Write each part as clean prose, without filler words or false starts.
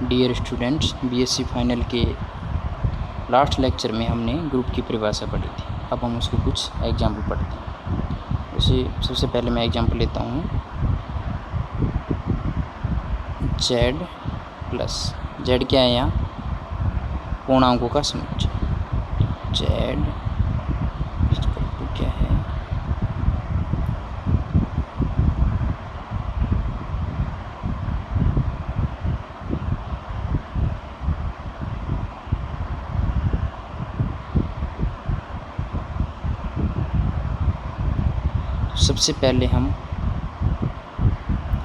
Dear students, BSc final के last lecture में हमने ग्रुप की परिभाषा पढ़ी थी। अब हम उसके कुछ एग्जाम्पल पढ़ते हैं। उसे सबसे पहले मैं एग्जाम्पल लेता हूँ जेड प्लस। जेड क्या है यहाँ? पूर्णांकों का समुच्चय। जेड क्या है? सबसे पहले हम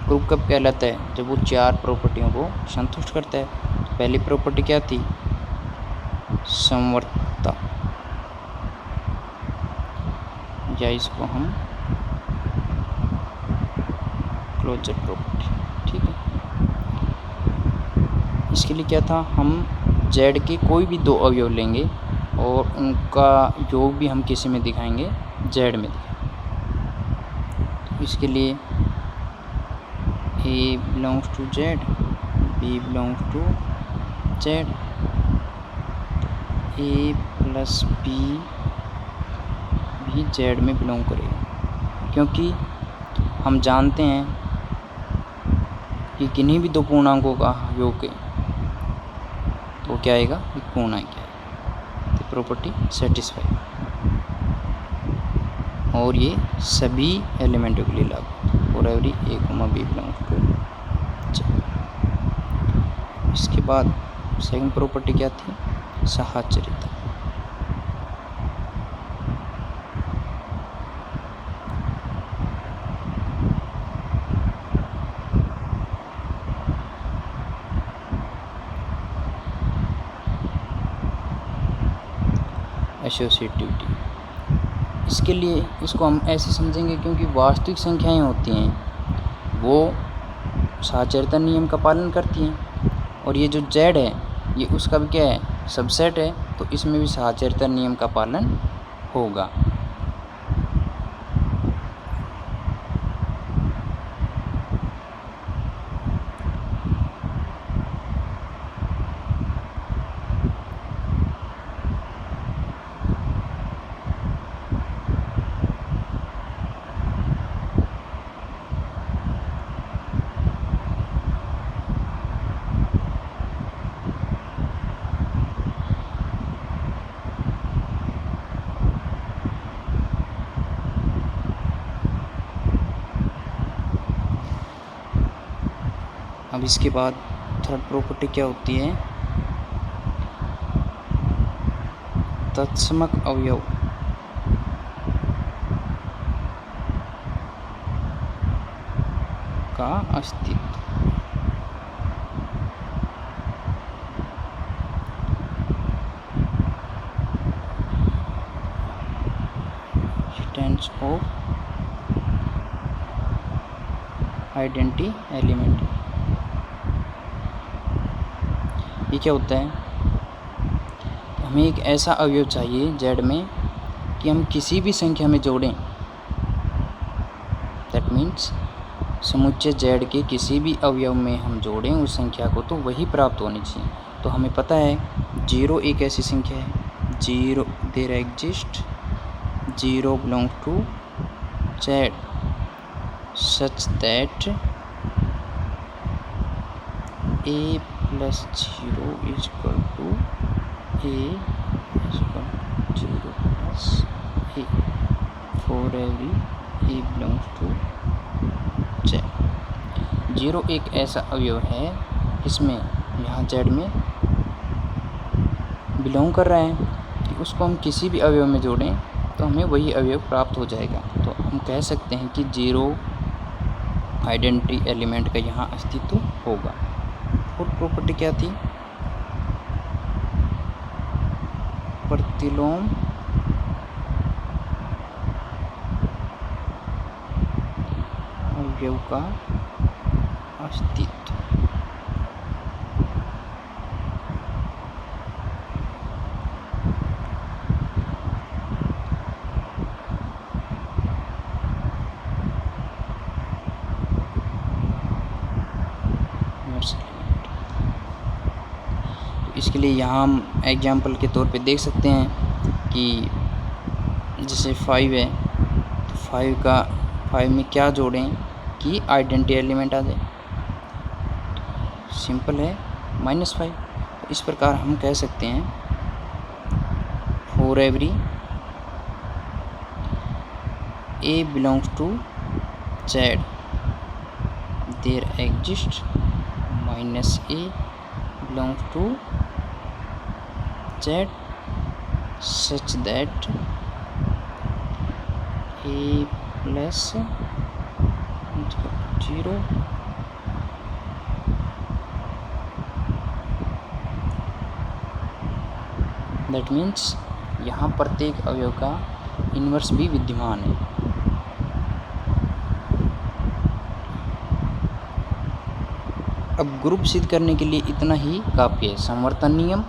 ग्रुप कब कहलाता है? जब वो चार प्रॉपर्टियों को संतुष्ट करता है। पहली प्रॉपर्टी क्या थी? समवर्तता, या इसको हम क्लोजर प्रॉपर्टी, ठीक है। इसके लिए क्या था? हम जेड के कोई भी दो अवयव लेंगे और उनका योग भी हम किसी में दिखाएंगे? जेड में दिखाएंगे। इसके लिए A belongs to Z, B belongs to Z, A plus B भी Z में बिलोंग करेगा, क्योंकि हम जानते हैं कि किन्हीं भी दो पूर्णांकों का योग है तो क्या आएगा? पूर्णांक आएगा। तो प्रॉपर्टी सेटिस्फाई, और ये सभी एलिमेंटों के लिए लागू for every A, B belongs to Z। इसके बाद सेकंड प्रॉपर्टी क्या थी? साहचर्यता। एसोसिएटिविटी। इसके लिए इसको हम ऐसे समझेंगे क्योंकि वास्तविक संख्याएं होती हैं वो साहचर्यता नियम का पालन करती हैं, और ये जो जेड है ये उसका भी क्या है? सबसेट है, तो इसमें भी साहचर्यता नियम का पालन होगा। अब इसके बाद थर्ड प्रॉपर्टी क्या होती है? तत्समक अवयव का अस्तित्व। Existence of identity element. ये क्या होता है? हमें एक ऐसा अवयव चाहिए जेड में कि हम किसी भी संख्या में जोड़ें, दैट मीन्स समुच्चय जेड के किसी भी अवयव में हम जोड़ें उस संख्या को तो वही प्राप्त होनी चाहिए। तो हमें पता है 0 एक ऐसी संख्या है, 0 there exist 0 belong to Z such that A plus 0 is equal to A is equal to 0 plus A for every A belongs to Z। 0 एक ऐसा अवयव है इसमें यहाँ Z में बिलोंग कर रहा है कि उसको हम किसी भी अवयव में जोड़ें तो हमें वही अवयव प्राप्त हो जाएगा। तो हम कह सकते हैं कि 0 आइडेंटिटी एलिमेंट का यहाँ अस्तित्व होगा। और प्रॉपर्टी क्या थी? प्रतिलोम अवयव का अस्तित्व। इसके लिए यहाँ हम एग्जाम्पल के तौर पे देख सकते हैं कि जैसे 5 है तो 5 में क्या जोड़ें कि आइडेंटिटी एलिमेंट आ जाए। सिंपल है, -5। इस प्रकार हम कह सकते हैं for every A belongs to Z there exists -A belongs to Z such that A plus 0 that means यहाँ प्रत्येक अवयव का इन्वर्स भी विद्यमान है। अब ग्रुप सिद्ध करने के लिए इतना ही काफ़ी है। समवर्तन नियम,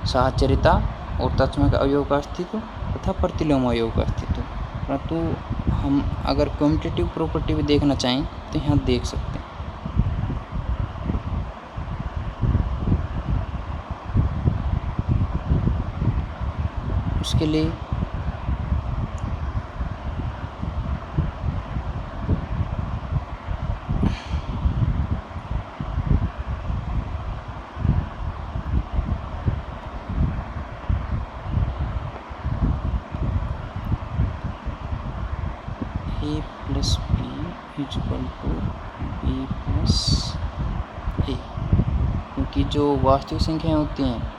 साहचर्यता और तत्समक अवयव का अस्तित्व तथा प्रतिलोम अवयव का अस्तित्व। परंतु हम अगर कम्यूटेटिव प्रॉपर्टी भी देखना चाहें तो यहाँ देख सकते हैं। उसके लिए A plus B is equal to B plus A, क्योंकि जो वास्तविक संख्याएं होती हैं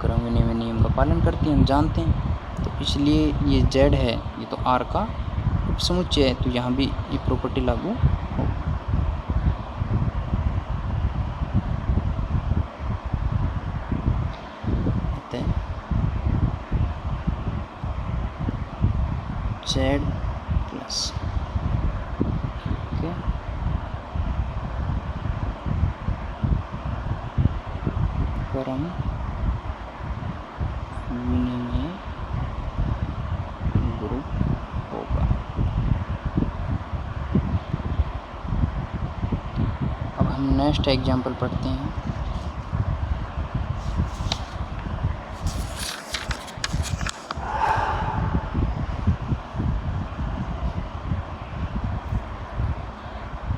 क्रम विनिमय नियम का पालन करती हैं, हम जानते हैं। तो इसलिए ये Z है, ये तो R का उपसमुच्चय है, तो यहाँ भी ये प्रॉपर्टी लागू हो। Z प्लस क्रम विनिमय ग्रुप होगा। अब हम नेक्स्ट एग्जाम्पल पढ़ते हैं।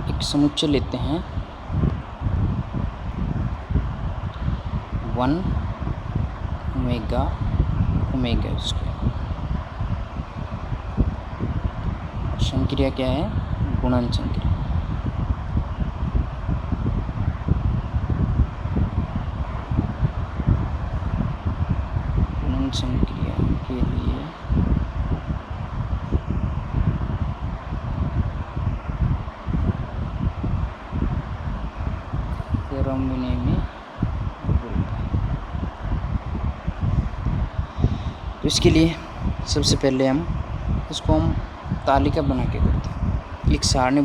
एक समुच्चय लेते हैं 1 ओमेगा ओमेगा स्क्वायर। संक्रिया क्या है? गुणन संक्रिया। गुणन संक्रिया के लिए क्रम विनिमय ग्रुप। तो इसके लिए सबसे पहले हम इसको तालिका बना के करते हैं। एक सारणी